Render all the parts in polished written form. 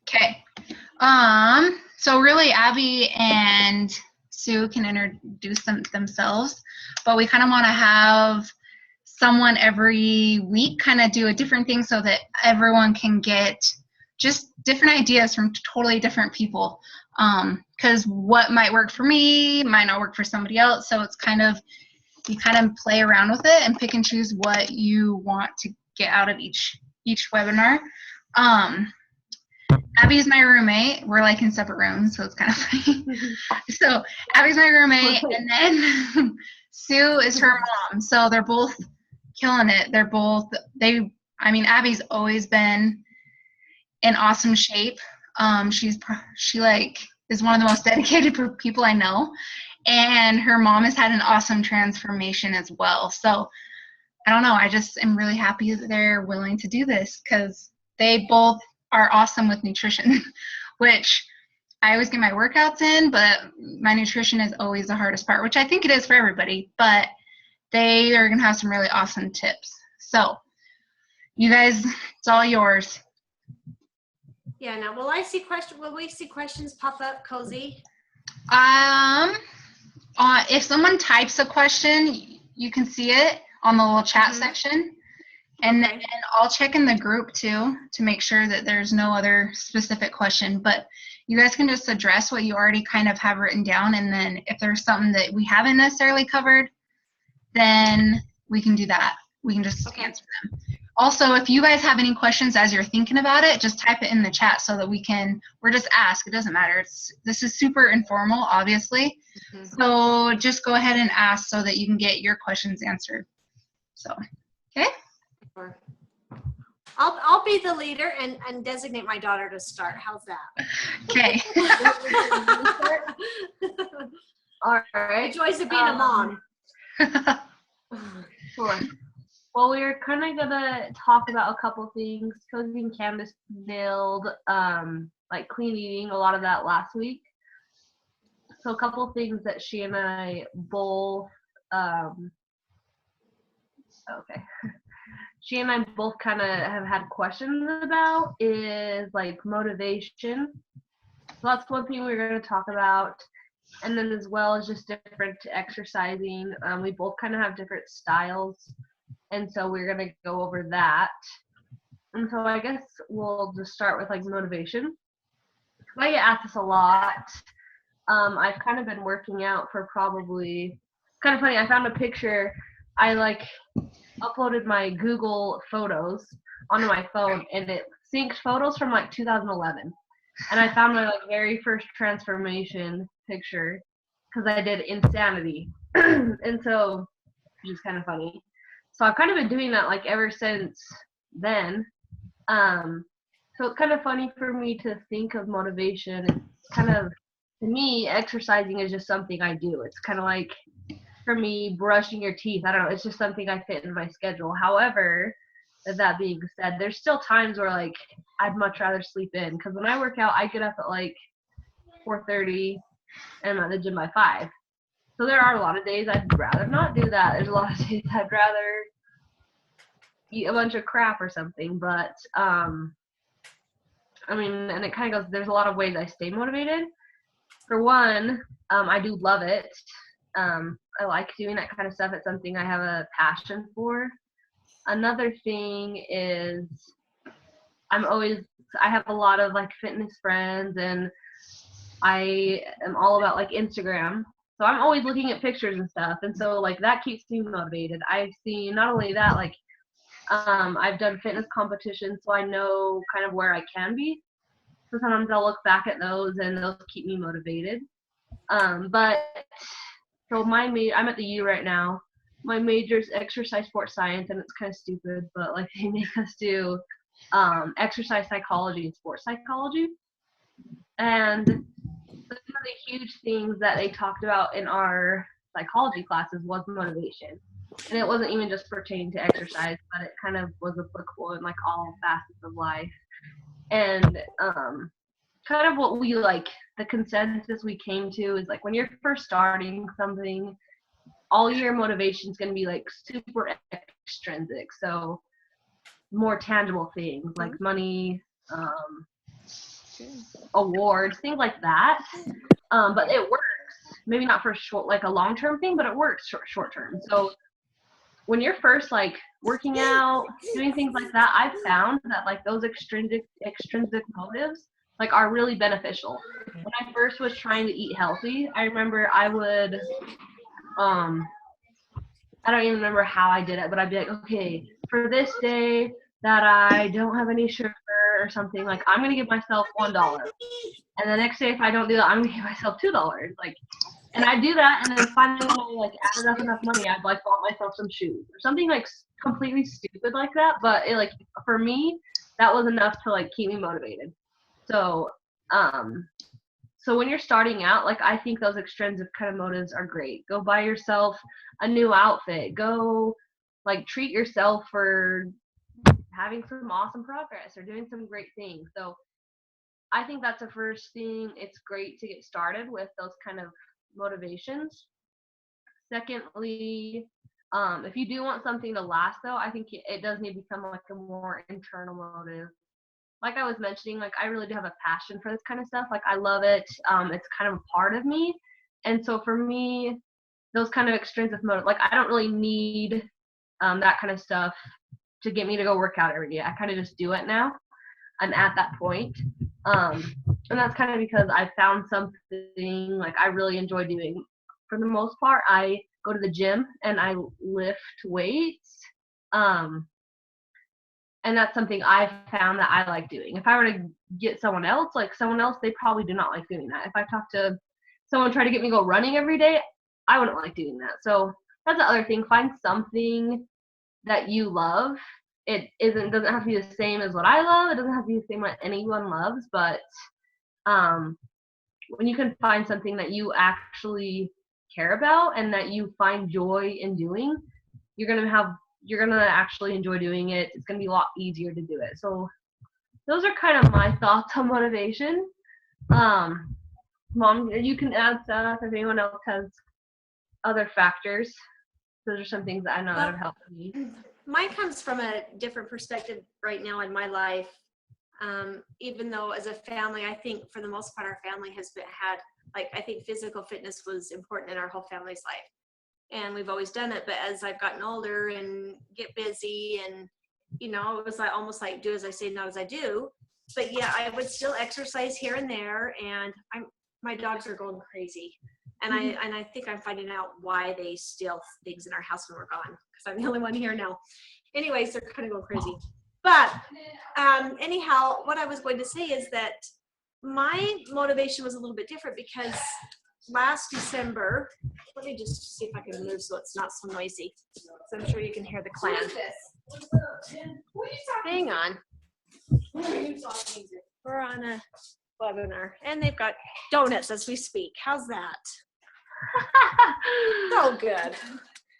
Okay. So really Abby and Sue can introduce themselves, but we kind of want to have someone every week kind of do a different thing so that everyone can get just different ideas from totally different people. Because what might work for me might not work for somebody else. So it's kind of, you kind of play around with it and pick and choose what you want to get out of each webinar. Abby's my roommate. We're like in separate rooms, so it's kind of funny. So Abby's my roommate, and then Sue is her mom. So they're both killing it. Abby's always been in awesome shape. She like is one of the most dedicated people I know, and her mom has had an awesome transformation as well. So I don't know. I just am really happy that they're willing to do this because they both are awesome with nutrition, which I always get my workouts in, but my nutrition is always the hardest part, which I think it is for everybody, but they are going to have some really awesome tips. So you guys, it's all yours. Yeah, now will we see questions pop up, Cozy? If someone types a question, you can see it on the little chat section. And then I'll check in the group too to make sure that there's no other specific question. But you guys can just address what you already kind of have written down. And then if there's something that we haven't necessarily covered, then we can do that. We can just answer them. Also, if you guys have any questions as you're thinking about it, just type it in the chat so that we're just ask. It doesn't matter. This is super informal, obviously. So just go ahead and ask so that you can get your questions answered. So, okay. I'll be the leader and designate my daughter to start. How's that? Okay. All right. The joys of being a mom. Sure. Well, we're kind of gonna talk about a couple things. Cozy and Candace nailed like clean eating, a lot of that last week. So a couple things that she and I both she and I both kind of have had questions about is like motivation. So that's one thing we're going to talk about. And then as well as just different exercising. We both kind of have different styles. And so we're going to go over that. And so I guess we'll just start with like motivation. I get asked this a lot. I've kind of been working out for probably, kind of funny, I found a picture. I like uploaded my Google photos onto my phone and it synced photos from like 2011. And I found my like very first transformation picture because I did Insanity. And so, which is kind of funny. So I've kind of been doing that like ever since then. So it's kind of funny for me to think of motivation. It's kind of, to me, exercising is just something I do. It's kind of like, for me, brushing your teeth. I don't know. It's just something I fit in my schedule. However, that being said, there's still times where, like, I'd much rather sleep in. Because when I work out, I get up at, like, 4:30 and I'm at the gym by 5. So there are a lot of days I'd rather not do that. There's a lot of days I'd rather eat a bunch of crap or something. But, I mean, and it kind of goes, there's a lot of ways I stay motivated. For one, I do love it. I like doing that kind of stuff. It's something I have a passion for. Another thing is I have a lot of like fitness friends and I am all about like Instagram. So I'm always looking at pictures and stuff. And so like that keeps me motivated. I've seen not only that, like I've done fitness competitions, so I know kind of where I can be. So sometimes I'll look back at those and those keep me motivated. But so I'm at the U right now. My major is exercise sports science, and it's kind of stupid, but like they make us do exercise psychology and sports psychology. And one of the huge things that they talked about in our psychology classes was motivation. And it wasn't even just pertaining to exercise, but it kind of was applicable in like all facets of life. And kind of what we like, the consensus we came to is like when you're first starting something, all your motivation is going to be like super extrinsic. So more tangible things like money, awards, things like that. But it works. Maybe not for like a long-term thing, but it works short-term. So when you're first like working out, doing things like that, I've found that like those extrinsic motives like are really beneficial. When I first was trying to eat healthy, I remember I would I don't even remember how I did it, but I'd be like, okay, for this day that I don't have any sugar or something, like I'm gonna give myself $1. And the next day if I don't do that, I'm gonna give myself $2. Like, and I do that, and then finally when I like added up enough money, I'd like bought myself some shoes or something like completely stupid like that. But it like for me, that was enough to like keep me motivated. So so when you're starting out, like I think those extrinsic kind of motives are great. Go buy yourself a new outfit. Go like treat yourself for having some awesome progress or doing some great things. So I think that's the first thing. It's great to get started with those kind of motivations. Secondly, if you do want something to last though, I think it does need to become like a more internal motive. Like I was mentioning, like I really do have a passion for this kind of stuff. Like I love it. It's kind of a part of me. And so for me, those kind of extrinsic motive, like I don't really need that kind of stuff to get me to go work out every day. I kind of just do it now. I'm at that point. And that's kind of because I found something like I really enjoy doing. For the most part, I go to the gym and I lift weights. And that's something I've found that I like doing. If I were to get someone else, they probably do not like doing that. If I talk to someone try to get me to go running every day, I wouldn't like doing that. So that's the other thing. Find something that you love. It doesn't have to be the same as what I love. It doesn't have to be the same what anyone loves. But when you can find something that you actually care about and that you find joy in doing, you're gonna actually enjoy doing it. It's gonna be a lot easier to do it. So those are kind of my thoughts on motivation. Mom, you can add stuff if anyone else has other factors. Those are some things that I know that have helped me. Mine comes from a different perspective right now in my life. Even though as a family, I think for the most part, our family has I think physical fitness was important in our whole family's life. And we've always done it. But as I've gotten older and get busy and, it was like almost like do as I say, not as I do. But yeah, I would still exercise here and there. And my dogs are going crazy. And I think I'm finding out why they steal things in our house when we're gone, because I'm the only one here now. Anyways, they're kind of going crazy. But anyhow, what I was going to say is that my motivation was a little bit different because last December, let me just see if I can move so it's not so noisy. So I'm sure you can hear the clan. Hang on. We're on a webinar and they've got donuts as we speak. How's that? So good.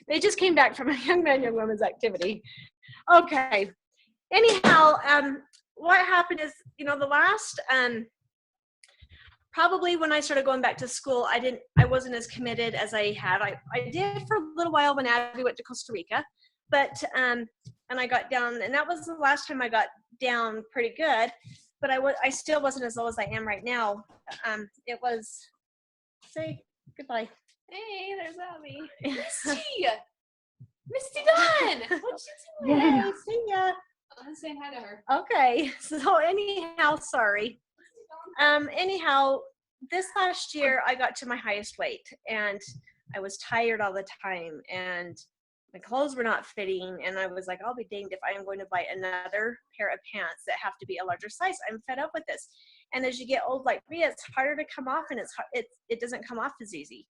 They just came back from a young man, young women's activity. Okay. Anyhow, what happened is, the last, probably when I started going back to school, I wasn't as committed as I had. I did for a little while when Abby went to Costa Rica, but, and I got down, and that was the last time I got down pretty good, but I still wasn't as low as I am right now. It was, say goodbye. Hey, there's Abby. Misty Dawn! What's she doing? Hey, see ya. I'm saying hi to her. Okay, so anyhow, sorry. Anyhow, this last year I got to my highest weight and I was tired all the time and my clothes were not fitting and I was like, I'll be danged if I am going to buy another pair of pants that have to be a larger size. I'm fed up with this. And as you get old like me, it's harder to come off and it doesn't come off as easy.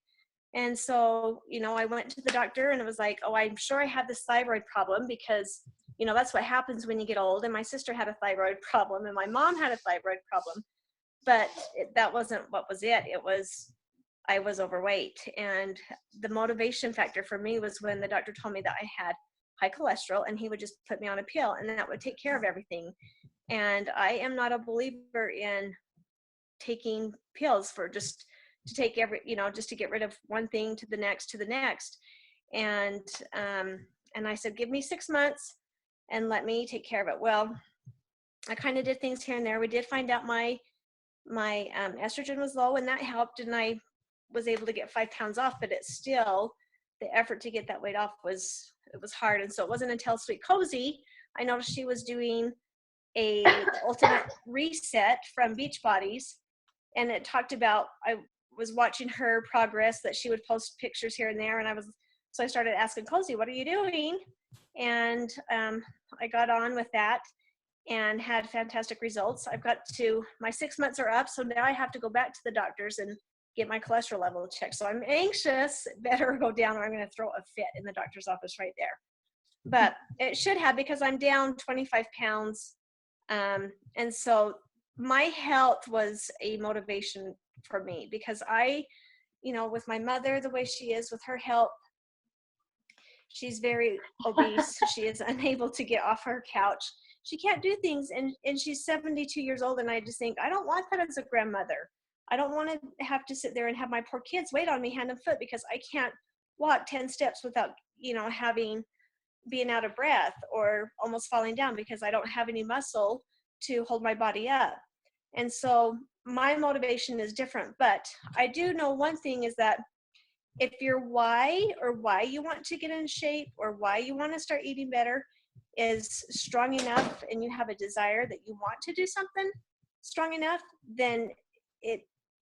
And so, I went to the doctor and it was like, oh, I'm sure I have this thyroid problem because, that's what happens when you get old. And my sister had a thyroid problem and my mom had a thyroid problem. But that wasn't what was it. It was, I was overweight. And the motivation factor for me was when the doctor told me that I had high cholesterol and he would just put me on a pill and that would take care of everything. And I am not a believer in taking pills for just to take just to get rid of one thing to the next. And I said, give me 6 months and let me take care of it. Well, I kind of did things here and there. We did find out my my estrogen was low, and that helped, and I was able to get 5 pounds off, but it's still, the effort to get that weight off was hard. And so it wasn't until Sweet Cozy, I noticed she was doing a ultimate reset from Beachbodies, and it talked about, I was watching her progress, that she would post pictures here and there, and so I started asking Cozy, what are you doing? And I got on with that and had fantastic results. My 6 months are up, so now I have to go back to the doctors and get my cholesterol level checked. So I'm anxious, better go down or I'm going to throw a fit in the doctor's office right there. But it should have, because I'm down 25 pounds. And so my health was a motivation for me, because with my mother, the way she is with her health, she's very obese. She is unable to get off her couch. She can't do things, and she's 72 years old, and I just think, I don't want that as a grandmother. I don't want to have to sit there and have my poor kids wait on me hand and foot, because I can't walk 10 steps without, being out of breath or almost falling down, because I don't have any muscle to hold my body up. And so my motivation is different. But I do know one thing is that if your why you want to get in shape, or why you want to start eating better, is strong enough, and you have a desire that you want to do something strong enough, then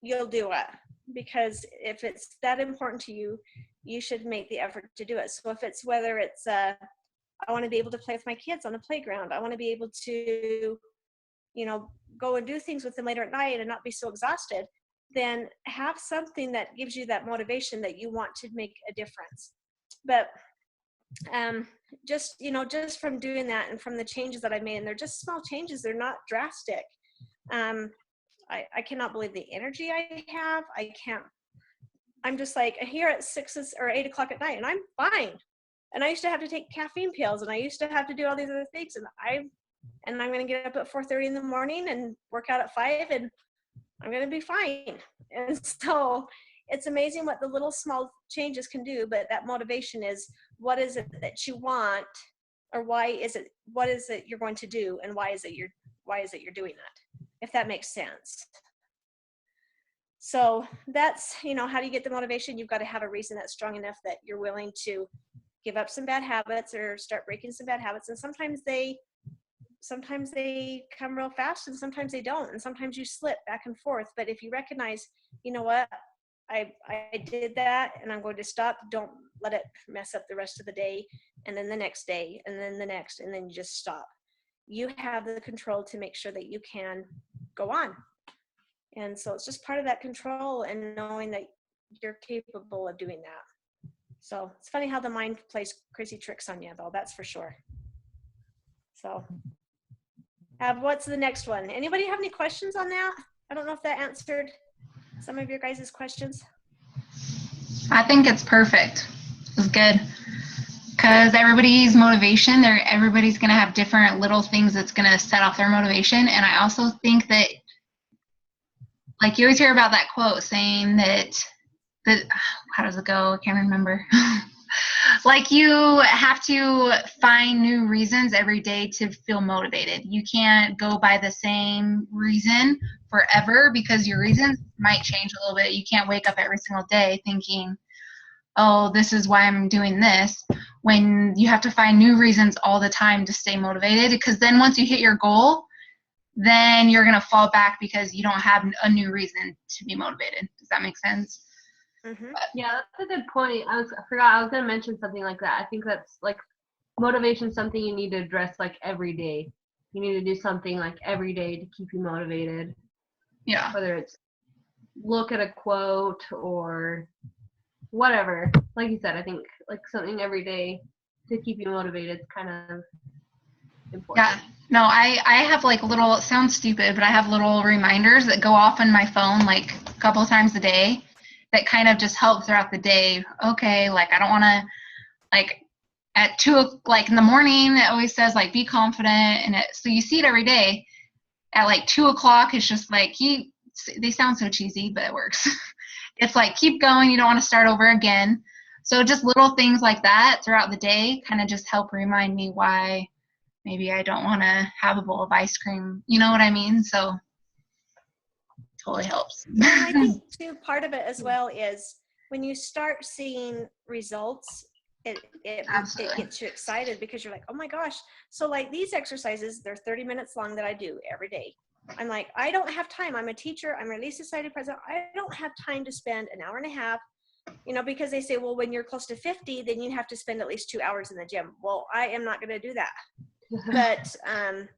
you'll do it. Because if it's that important to you, you should make the effort to do it. So whether it's I want to be able to play with my kids on the playground, I want to be able to go and do things with them later at night and not be so exhausted, then have something that gives you that motivation that you want to make a difference. But just from doing that, and from the changes that I made, and they're just small changes, they're not drastic. I cannot believe the energy I have. I'm just like here at 6 or 8 o'clock at night, and I'm fine. And I used to have to take caffeine pills, and I used to have to do all these other things, and I'm going to get up at 4:30 in the morning and work out at 5, and I'm going to be fine. And so it's amazing what the little small changes can do. But that motivation is, what is it that you want, or what is it you're going to do, and why is it you're doing that, if that makes sense. So that's, how do you get the motivation? You've got to have a reason that's strong enough that you're willing to give up some bad habits or start breaking some bad habits. And sometimes they come real fast, and sometimes they don't. And sometimes you slip back and forth. But if you recognize, you know what, I did that, and I'm going to stop. Don't let it mess up the rest of the day, and then the next day, and then the next, and then you just stop. You have the control to make sure that you can go on. And so it's just part of that control, and knowing that you're capable of doing that. So it's funny how the mind plays crazy tricks on you, though, that's for sure. So what's the next one? Anybody have any questions on that? I don't know if that answered some of your guys' questions. I think it's perfect. It's good. Because everybody's motivation, everybody's going to have different little things that's going to set off their motivation. And I also think that, like, you always hear about that quote saying that how does it go? I can't remember. Like, you have to find new reasons every day to feel motivated. You can't go by the same reason forever, because your reasons might change a little bit. You can't wake up every single day thinking, oh, this is why I'm doing this, when you have to find new reasons all the time to stay motivated. Because then once you hit your goal, then you're going to fall back because you don't have a new reason to be motivated. Does that make sense? Mm-hmm. Yeah, that's a good point. I forgot I was going to mention something like that. I think that's, like, motivation is something you need to address, like, every day. You need to do something, like, every day to keep you motivated. Yeah. Whether it's look at a quote or whatever. Like you said, I think, like, something every day to keep you motivated is kind of important. Yeah. No, I have, like, little, it sounds stupid, but I have little reminders that go off on my phone, like, a couple of times a day, that kind of just help throughout the day. Okay, like, I don't want to, like, at 2, like, in the morning, it always says, like, be confident, and so you see it every day. At, like, 2 o'clock, it's just like, they sound so cheesy, but it works. It's like, keep going, you don't want to start over again. So just little things like that throughout the day kind of just help remind me why maybe I don't want to have a bowl of ice cream. You know what I mean? So totally helps. And I think too, part of it as well is when you start seeing results, it Absolutely. gets you excited because you're like, oh my gosh. So like these exercises, they're 30 minutes long that I do every day. I'm like, I don't have time. I'm a teacher. I'm a Relief Society president. I don't have time to spend an hour and a half, because they say, well, when you're close to 50, then you have to spend at least 2 hours in the gym. Well, I am not going to do that. But, that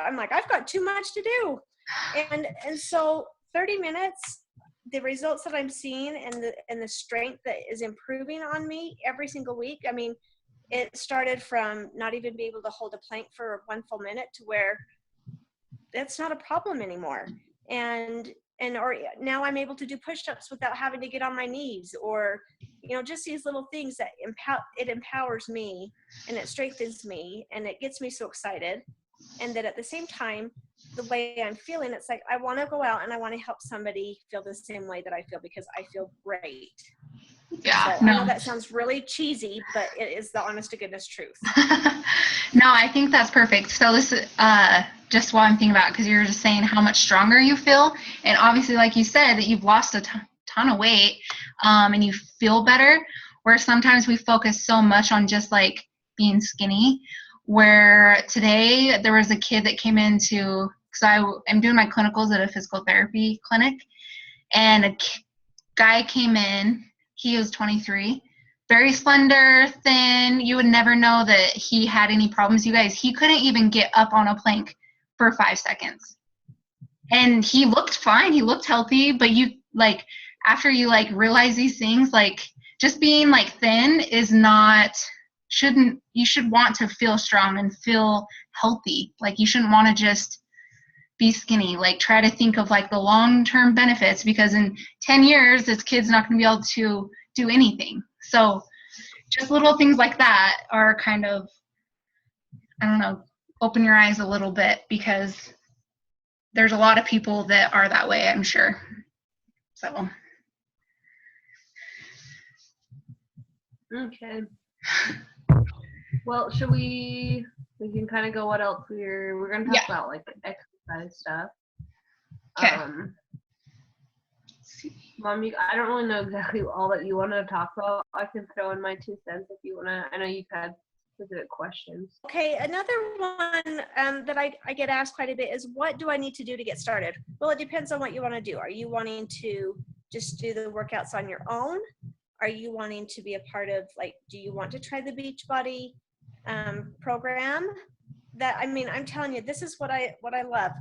I'm like, I've got too much to do. And so 30 minutes, the results that I'm seeing and the strength that is improving on me every single week. I mean, it started from not even being able to hold a plank for 1 full minute to where that's not a problem anymore. Or now I'm able to do push-ups without having to get on my knees, or, just these little things that empowers me and it strengthens me and it gets me so excited. And that at the same time, the way I'm feeling, it's like I want to go out and I want to help somebody feel the same way that I feel because I feel great. Yeah, so I know that sounds really cheesy, but it is the honest to goodness truth. No, I think that's perfect. So this is just what I'm thinking about, because you're just saying how much stronger you feel. And obviously, like you said, that you've lost a ton of weight and you feel better, where sometimes we focus so much on just like being skinny. Where today there was a kid that came into, because I'm doing my clinicals at a physical therapy clinic, and a guy came in. He was 23, very slender, thin. You would never know that he had any problems. You guys, he couldn't even get up on a plank for 5 seconds. And he looked fine. He looked healthy. But you, like, after you, like, realize these things, like, just being, like, thin is not, you should want to feel strong and feel healthy. Like, you shouldn't want to just be skinny. Like, try to think of like the long-term benefits, because in 10 years this kid's not going to be able to do anything. So just little things like that are kind of, I don't know, open your eyes a little bit, because there's a lot of people that are that way, I'm sure. So okay, well, should we can kind of go what else we're going to talk about, like exercise stuff. Okay. Mom, I don't really know exactly all that you want to talk about. I can throw in my 2 cents if you want to. I know you've had specific questions. Okay, another one that I get asked quite a bit is, what do I need to do to get started? Well, it depends on what you want to do. Are you wanting to just do the workouts on your own? Are you wanting to be a part of, like, do you want to try the Beachbody program? I'm telling you, this is what I love.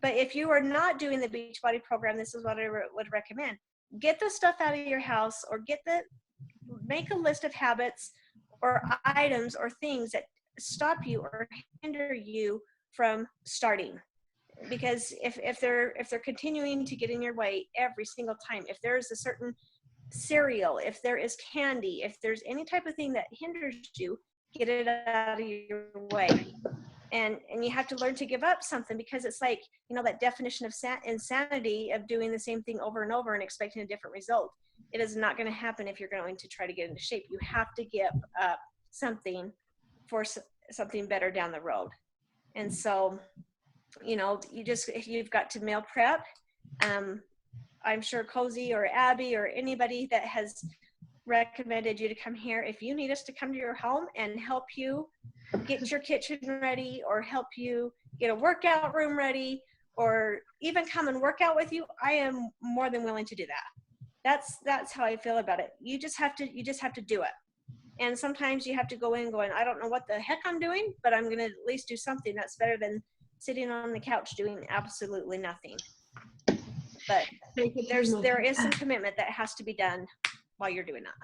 But if you are not doing the Beachbody program, this is what I would recommend. Get the stuff out of your house, or make a list of habits or items or things that stop you or hinder you from starting. Because if they're continuing to get in your way every single time, if there's a certain cereal, if there is candy, if there's any type of thing that hinders you, get it out of your way. And you have to learn to give up something, because it's like, that definition of insanity of doing the same thing over and over and expecting a different result. It is not going to happen if you're going to try to get into shape. You have to give up something for something better down the road. And so, you've got to meal prep. I'm sure Cozy or Abby or anybody that has recommended you to come here, if you need us to come to your home and help you get your kitchen ready, or help you get a workout room ready, or even come and work out with you, I am more than willing to do that. That's how I feel about it. You just have to do it. And sometimes you have to go in going, I don't know what the heck I'm doing, but I'm going to at least do something. That's better than sitting on the couch doing absolutely nothing. But there is some commitment that has to be done while you're doing that.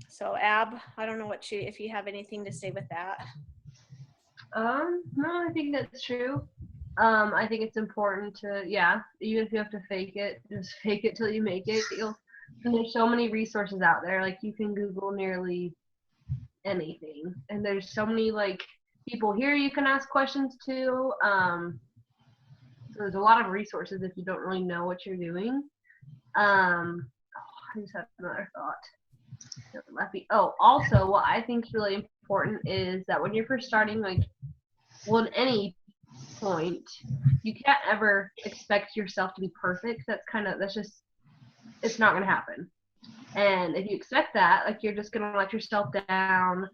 So Ab, I don't know if you have anything to say with that. No, I think that's true. I think it's important to, even if you have to fake it, just fake it till you make it. There's so many resources out there. Like, you can Google nearly anything, and there's so many like people here you can ask questions to. So there's a lot of resources if you don't really know what you're doing. I just had another thought. Also, what I think is really important is that when you're first starting, in any point, you can't ever expect yourself to be perfect. It's not going to happen. And if you expect that, like, you're just going to let yourself down,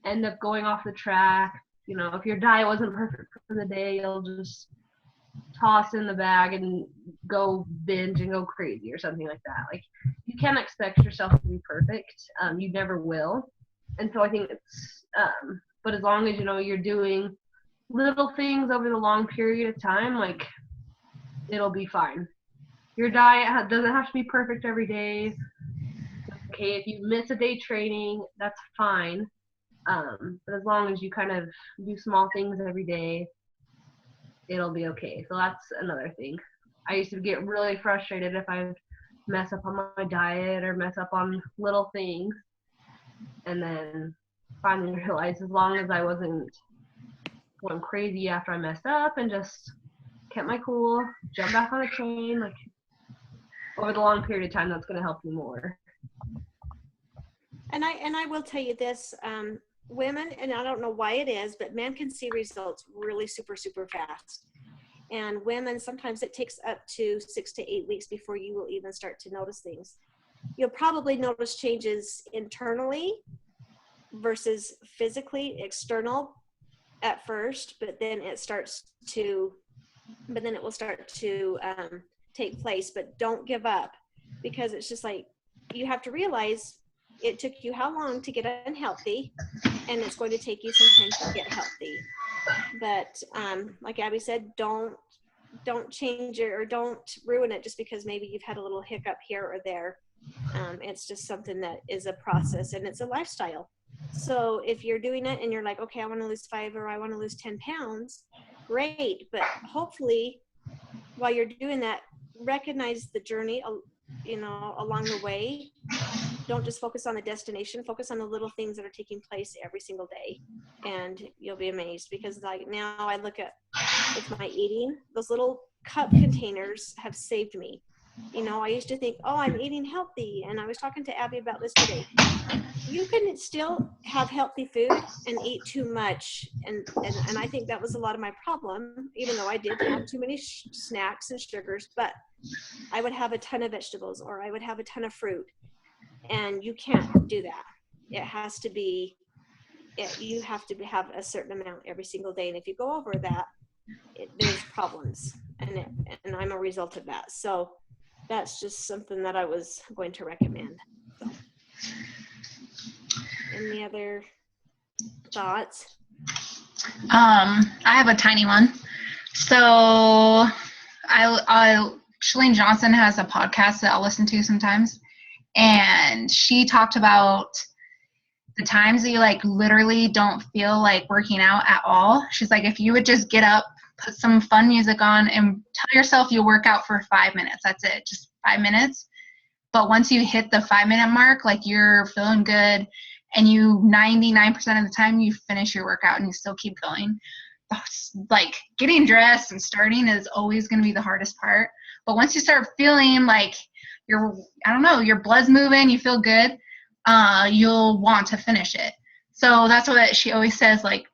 end up going off the track. You know, if your diet wasn't perfect for the day, you'll just toss in the bag and go binge and go crazy or something like that. Like, you can't expect yourself to be perfect. You never will. And so I think but as long as, you know, you're doing little things over the long period of time, like, it'll be fine. Your diet doesn't have to be perfect every day. Okay, if you miss a day training, that's fine. But as long as you kind of do small things every day, it'll be okay. So that's another thing. I used to get really frustrated if I mess up on my diet or mess up on little things. And then finally realized, as long as I wasn't going crazy after I messed up and just kept my cool, jumped back on the train, like, over the long period of time, that's going to help you more. And I will tell you this, women, and I don't know why it is, but men can see results really super, super fast. And women, sometimes it takes up to 6 to 8 weeks before you will even start to notice things. You'll probably notice changes internally versus physically, external at first, but then it will start to take place. But don't give up, because it's just like, you have to realize it took you how long to get unhealthy, and it's going to take you some time to get healthy. But like Abby said, don't change it or don't ruin it just because maybe you've had a little hiccup here or there. It's just something that is a process, and it's a lifestyle. So if you're doing it and you're like, okay, I want to lose 5 or I want to lose 10 pounds, great. But hopefully while you're doing that, recognize the journey, you know, along the way. Don't just focus on the destination, focus on the little things that are taking place every single day. And you'll be amazed, because like now I look at with my eating, those little cup containers have saved me. You know, I used to think, oh, I'm eating healthy. And I was talking to Abby about this today. You can still have healthy food and eat too much. And I think that was a lot of my problem, even though I did have too many snacks and sugars, but I would have a ton of vegetables, or I would have a ton of fruit. And you can't do that. It has to be, you have to have a certain amount every single day. And if you go over that, there's problems. And I'm a result of that. So that's just something that I was going to recommend. So. Any other thoughts? I have a tiny one. So Shalene Johnson has a podcast that I'll listen to sometimes. And she talked about the times that you like literally don't feel like working out at all. She's like, if you would just get up, put some fun music on, and tell yourself you'll work out for 5 minutes. That's it, just 5 minutes. But once you hit the 5-minute mark, like, you're feeling good, and you 99% of the time you finish your workout and you still keep going. Like, getting dressed and starting is always going to be the hardest part. But once you start feeling like your blood's moving, you feel good, you'll want to finish it. So that's what she always says, like,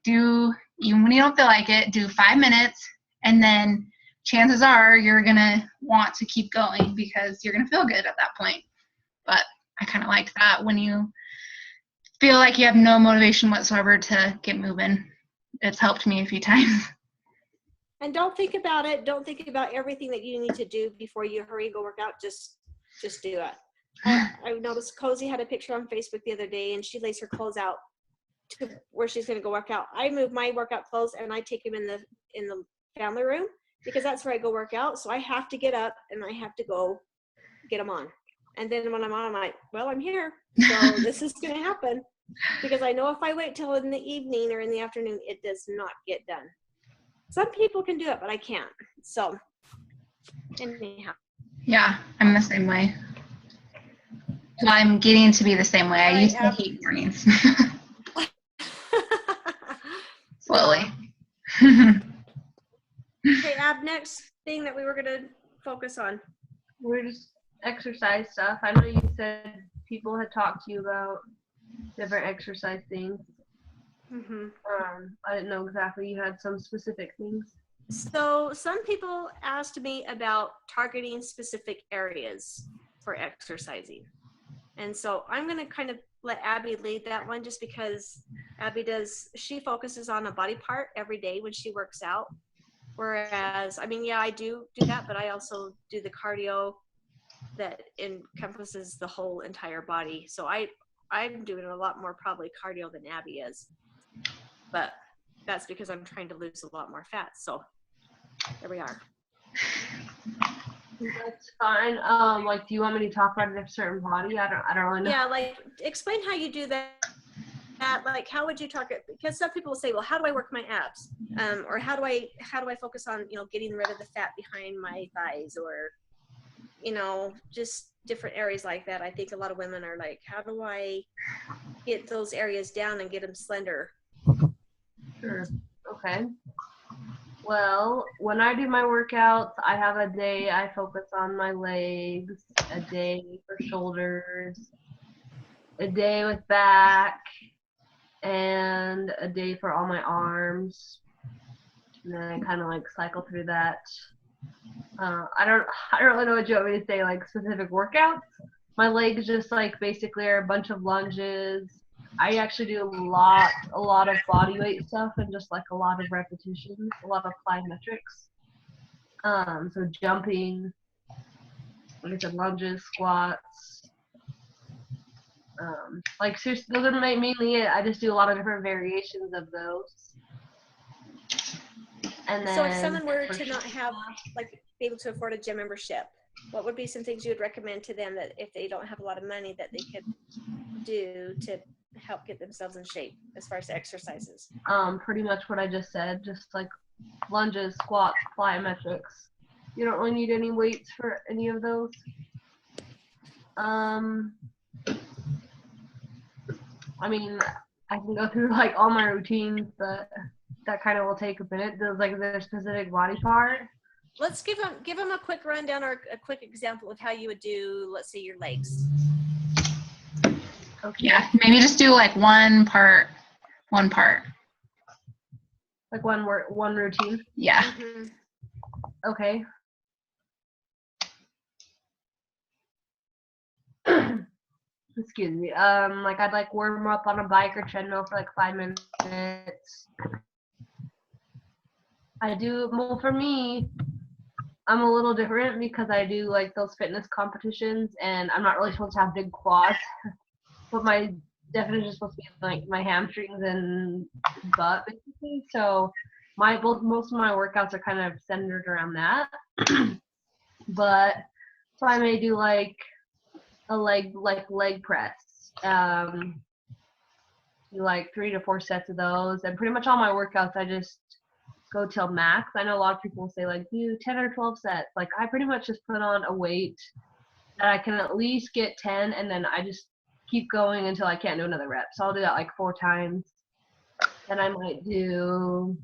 even when you don't feel like it, do 5 minutes, and then chances are you're going to want to keep going because you're going to feel good at that point. But I kind of like that, when you feel like you have no motivation whatsoever to get moving. It's helped me a few times. And don't think about it. Don't think about everything that you need to do before you hurry and go work out. Just do it. I noticed Cozy had a picture on Facebook the other day, and she lays her clothes out to where she's going to go work out. I move my workout clothes and I take them in the family room, because that's where I go work out. So I have to get up and I have to go get them on. And then when I'm on, I'm like, well, I'm here. So this is going to happen, because I know if I wait till in the evening or in the afternoon, it does not get done. Some people can do it, but I can't. So anyhow. Yeah, I'm the same way. Well, I'm getting to be the same way. I used to hate mornings. Slowly. Okay, Ab, next thing that we were going to focus on. We're just exercise stuff. I know you said people had talked to you about different exercise things. Mhm. I didn't know exactly. You had some specific things. So some people asked me about targeting specific areas for exercising. And so I'm going to kind of let Abby lead that one, just because she focuses on a body part every day when she works out. Whereas, I mean, yeah, I do that, but I also do the cardio that encompasses the whole entire body. So I'm doing a lot more probably cardio than Abby is, but that's because I'm trying to lose a lot more fat. So there we are. That's fine. Like, do you want me to talk about a certain body? I don't really know. Yeah, like explain how you do that. Like, how would you target? Because some people will say, well, how do I work my abs? Or how do I focus on, getting rid of the fat behind my thighs, or, just different areas like that. I think a lot of women are like, how do I get those areas down and get them slender? Sure. Okay. Well, when I do my workouts, I have a day I focus on my legs, a day for shoulders, a day with back, and a day for all my arms. And then I kind of like cycle through that. I don't really know what you want me to say, like specific workouts. My legs just like basically are a bunch of lunges. I actually do a lot of body weight stuff and just like a lot of repetitions, a lot of plyometrics. So jumping, like I said, lunges, squats. Like seriously, those are mainly it. I just do a lot of different variations of those. And then, so if someone were to not have, like, be able to afford a gym membership, what would be some things you would recommend to them that if they don't have a lot of money that they could do to help get themselves in shape as far as exercises? Pretty much what I just said, just like lunges, squats, plyometrics. You don't really need any weights for any of those. I mean, I can go through like all my routines, but that kind of will take a minute. Does like their specific body part? Let's give them a quick rundown or a quick example of how you would do, let's say, your legs. Okay. Yeah, maybe just do like one part. Like one routine. Yeah. Mm-hmm. Okay. Excuse me. Like I'd like warm up on a bike or treadmill for like 5 minutes. Well, for me, I'm a little different because I do like those fitness competitions, and I'm not really supposed to have big quads, but my definition is supposed to be like my hamstrings and butt, basically. So most of my workouts are kind of centered around that. But so I may do like a leg press. Do like 3 to 4 sets of those, and pretty much all my workouts I just go till max. I know a lot of people say like do 10 or 12 sets. Like I pretty much just put on a weight that I can at least get 10, and then I just keep going until I can't do another rep. So I'll do that like 4 times. Then I might do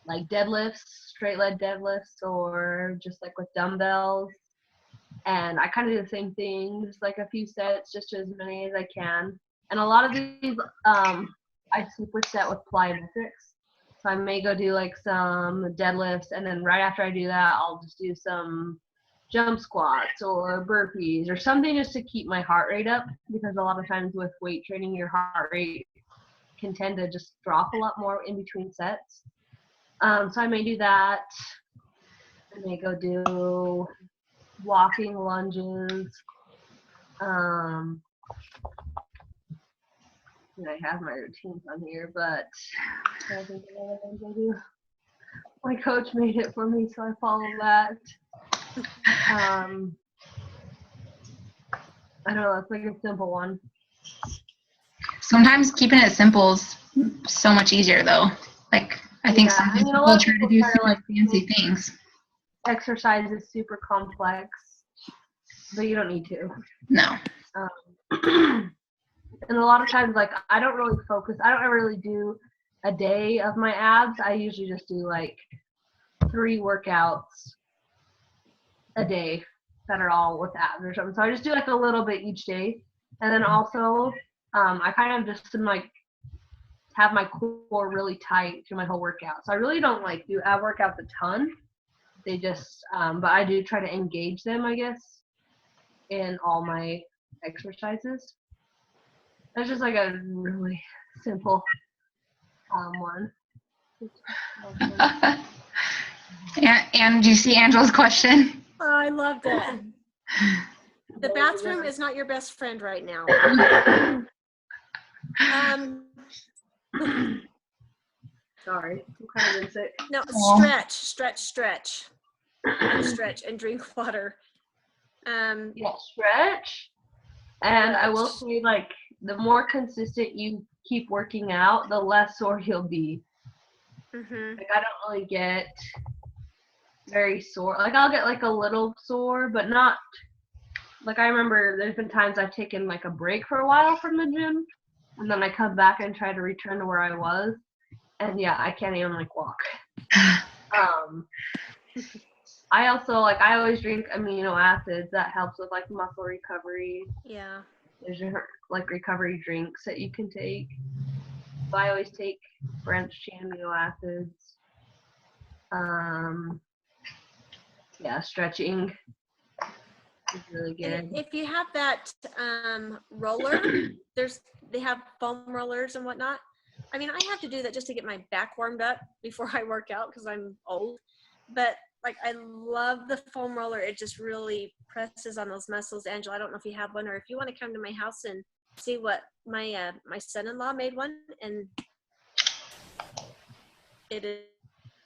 like deadlifts, straight leg deadlifts, or just like with dumbbells. And I kind of do the same thing, just like a few sets, just as many as I can. And a lot of these I superset with plyometrics. So I may go do like some deadlifts, and then right after I do that, I'll just do some jump squats or burpees or something just to keep my heart rate up, because a lot of times with weight training, your heart rate can tend to just drop a lot more in between sets. So I may do that. I may go do walking lunges. I have my routines on here, but I think another thing I do. My coach made it for me, so I follow that. I don't know, it's like a simple one. Sometimes keeping it simple is so much easier, though. Like I think some people try to do super fancy things. Exercise is super complex, but you don't need to. No. And a lot of times, like, I don't ever really do a day of my abs. I usually just do like 3 workouts a day that are all with abs or something. So I just do like a little bit each day. And then also, I kind of just am like have my core really tight through my whole workout. So I really don't like do ab workouts a ton. They just, but I do try to engage them, I guess, in all my exercises. That's just like a really simple one. And do you see Angela's question? Oh, I loved it. The bathroom is not your best friend right now. Sorry, I'm kind of been sick. No, Aw. stretch, and drink water. Yeah, stretch. And I will say, like, the more consistent you keep working out, the less sore you'll be. Mhm. Like, I don't really get very sore. Like, I'll get, like, a little sore, but not, like, I remember there's been times I've taken, like, a break for a while from the gym, and then I come back and try to return to where I was, and, yeah, I can't even, like, walk. I also, like, I always drink amino acids. That helps with, like, muscle recovery. Yeah. There's, like, recovery drinks that you can take. So I always take branched chain amino acids. Yeah, stretching is really good. And if you have that roller, they have foam rollers and whatnot. I mean, I have to do that just to get my back warmed up before I work out because I'm old. But like, I love the foam roller. It just really presses on those muscles. Angela, I don't know if you have one, or if you want to come to my house and see what my son-in-law made one, and it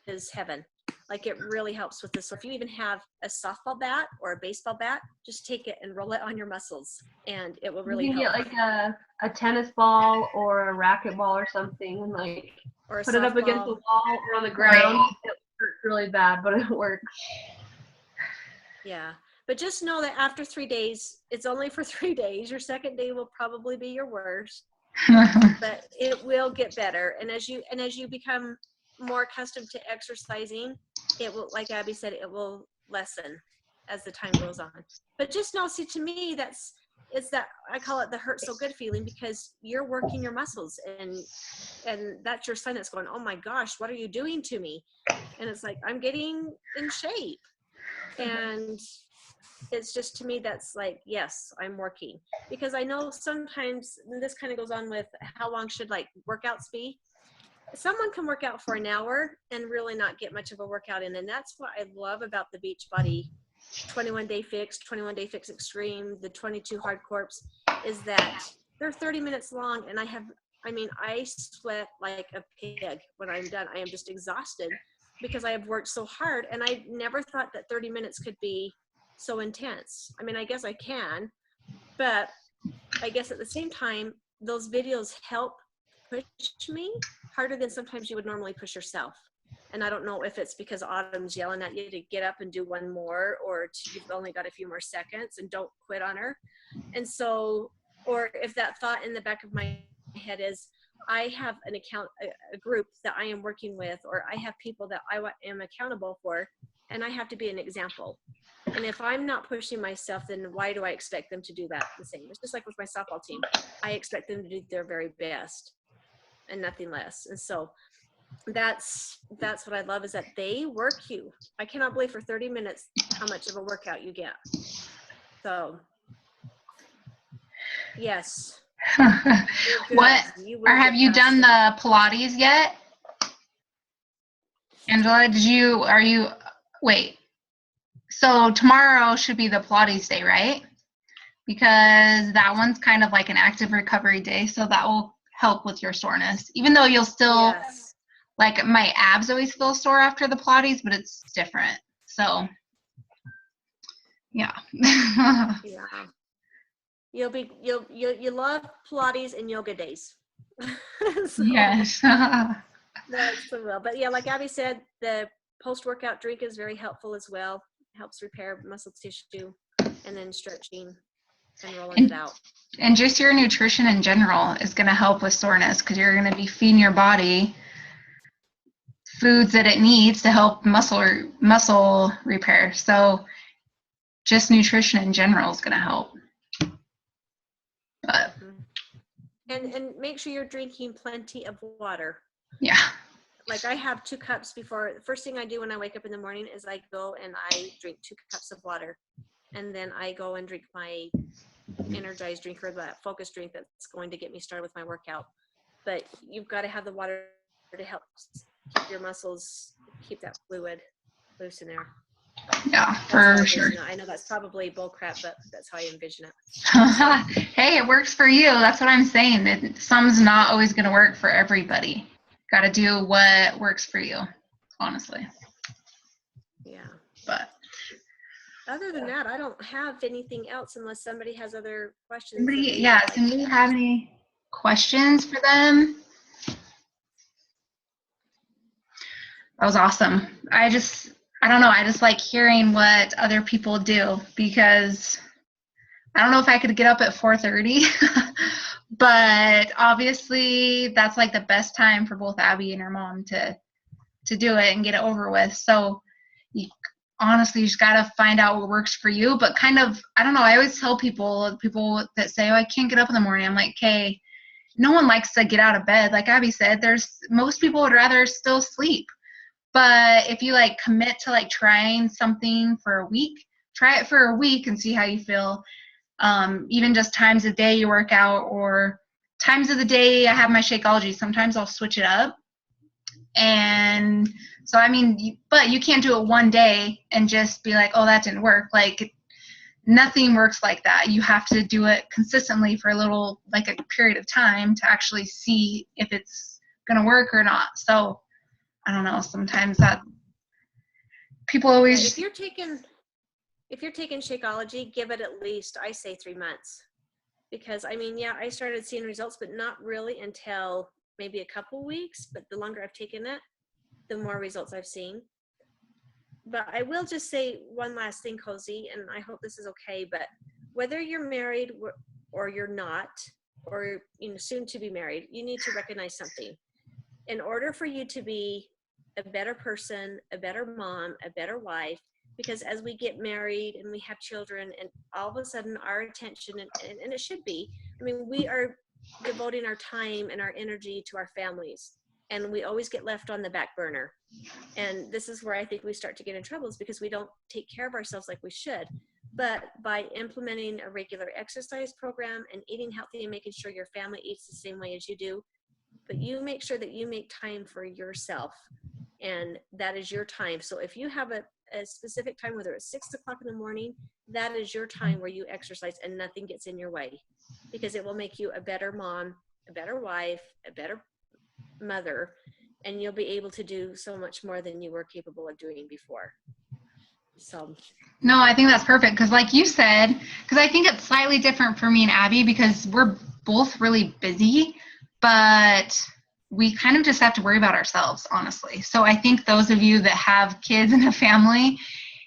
is heaven. Like, it really helps with this. So if you even have a softball bat or a baseball bat, just take it and roll it on your muscles, and it will really you can help. get like a tennis ball or a racket ball or something, and like Or a put it up against the wall or on the ground. It hurts really bad, but it works. Yeah, but just know that after 3 days, it's only for 3 days. Your second day will probably be your worst, but it will get better. And as you become more accustomed to exercising, it will, like Abby said, it will lessen as the time goes on. But just know, see, to me, it's that, I call it the hurt so good feeling, because you're working your muscles, and that's your son that's going, oh my gosh, what are you doing to me? And it's like, I'm getting in shape. And it's just, to me, that's like, yes, I'm working. Because I know sometimes, and this kind of goes on with how long should like workouts be. Someone can work out for an hour and really not get much of a workout in. And that's what I love about the Beachbody 21 Day Fix, 21 Day Fix Extreme, the 22 Hard Corps, is that they're 30 minutes long. And I sweat like a pig when I'm done. I am just exhausted because I have worked so hard. And I never thought that 30 minutes could be so intense. I mean, I guess I can, but I guess at the same time, those videos help push me harder than sometimes you would normally push yourself. And I don't know if it's because Autumn's yelling at you to get up and do one more, or you've only got a few more seconds and don't quit on her. And so, or if that thought in the back of my head is, I have a group that I am working with, or I have people that I am accountable for, and I have to be an example. And if I'm not pushing myself, then why do I expect them to do that the same? It's just like with my softball team. I expect them to do their very best and nothing less. And so that's what I love, is that they work you. I cannot believe for 30 minutes how much of a workout you get. So yes. What, or have you done the Pilates yet? Angela, wait. So tomorrow should be the Pilates day, right? Because that one's kind of like an active recovery day. So that will help with your soreness, even though you'll still, yes. Like, my abs always feel sore after the Pilates, but it's different. So yeah. Yeah. You love Pilates and yoga days. So, yes. that's the real. But yeah, like Abby said, the post-workout drink is very helpful as well. It helps repair muscle tissue, and then stretching and rolling it out. And just your nutrition in general is going to help with soreness, because you're going to be feeding your body foods that it needs to help muscle repair. So just nutrition in general is going to help. But And make sure you're drinking plenty of water. Yeah. Like I have 2 cups before. The first thing I do when I wake up in the morning is I go and I drink 2 cups of water. And then I go and drink my energized drink or that focus drink that's going to get me started with my workout. But you've got to have the water to help keep your muscles, keep that fluid loose in there. Yeah, That's how I for sure. envision it. I know that's probably bull crap, but that's how I envision it. Hey, it works for you. That's what I'm saying. Some's not always going to work for everybody. Got to do what works for you, honestly. Yeah. But Other than that, I don't have anything else unless somebody has other questions. somebody, yeah, so do you have any questions for them? That was awesome. I don't know. I just like hearing what other people do because I don't know if I could get up at 4:30, but obviously that's like the best time for both Abby and her mom to do it and get it over with. So honestly, you just got to find out what works for you, but kind of, I don't know. I always tell people that say, oh, I can't get up in the morning. I'm like, okay, no one likes to get out of bed. Like Abby said, most people would rather still sleep. But if you like commit to like trying something for a week, try it for a week and see how you feel. Even just times of day you work out or times of the day I have my Shakeology. Sometimes I'll switch it up. And so, I mean, but you can't do it one day and just be like, oh, that didn't work. Like nothing works like that. You have to do it consistently for like a period of time to actually see if it's going to work or not. So I don't know. Sometimes that people always. If you're taking Shakeology, give it at least, I say 3 months, because I mean, yeah, I started seeing results, but not really until maybe a couple weeks. But the longer I've taken it, the more results I've seen. But I will just say one last thing, Cozy, and I hope this is okay. But whether you're married or you're not, or soon to be married, you need to recognize something. In order for you to be a better person, a better mom, a better wife, because as we get married and we have children and all of a sudden our attention, and it should be, I mean, we are devoting our time and our energy to our families, and we always get left on the back burner. And this is where I think we start to get in trouble, is because we don't take care of ourselves like we should. But by implementing a regular exercise program and eating healthy and making sure your family eats the same way as you do, but you make sure that you make time for yourself, and that is your time. So if you have a specific time, whether it's 6 o'clock in the morning, that is your time where you exercise and nothing gets in your way, because it will make you a better mom, a better wife, a better mother, and you'll be able to do so much more than you were capable of doing before. So No, I think that's perfect, because like you said, because I think it's slightly different for me and Abby because we're both really busy, but we kind of just have to worry about ourselves, honestly. So I think those of you that have kids and a family,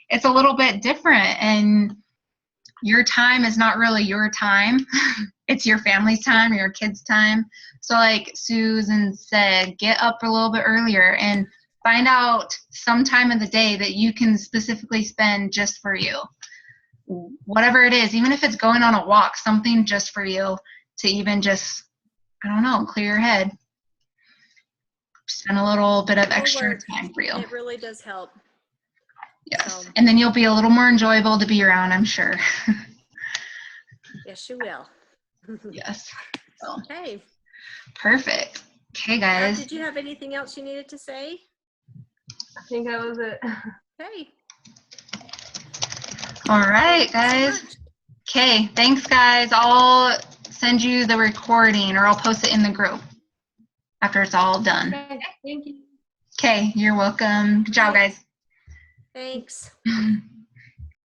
it's a little bit different, and your time is not really your time. It's your family's time or your kids' time. So like Susan said, get up a little bit earlier and find out some time of the day that you can specifically spend just for you. Whatever it is, even if it's going on a walk, something just for you to even just, I don't know, clear your head. Spend a little bit of extra time for you. It really does help. Yes. And then you'll be a little more enjoyable to be around, I'm sure. Yes, you will. Yes. So, Okay. perfect. Okay, guys. Did you have anything else you needed to say? I think that was it. Okay. All right, guys. Okay, thanks, guys. I'll send you the recording, or I'll post it in the group after it's all done. Okay, thank you. Okay, you're welcome. Good job, guys. Thanks.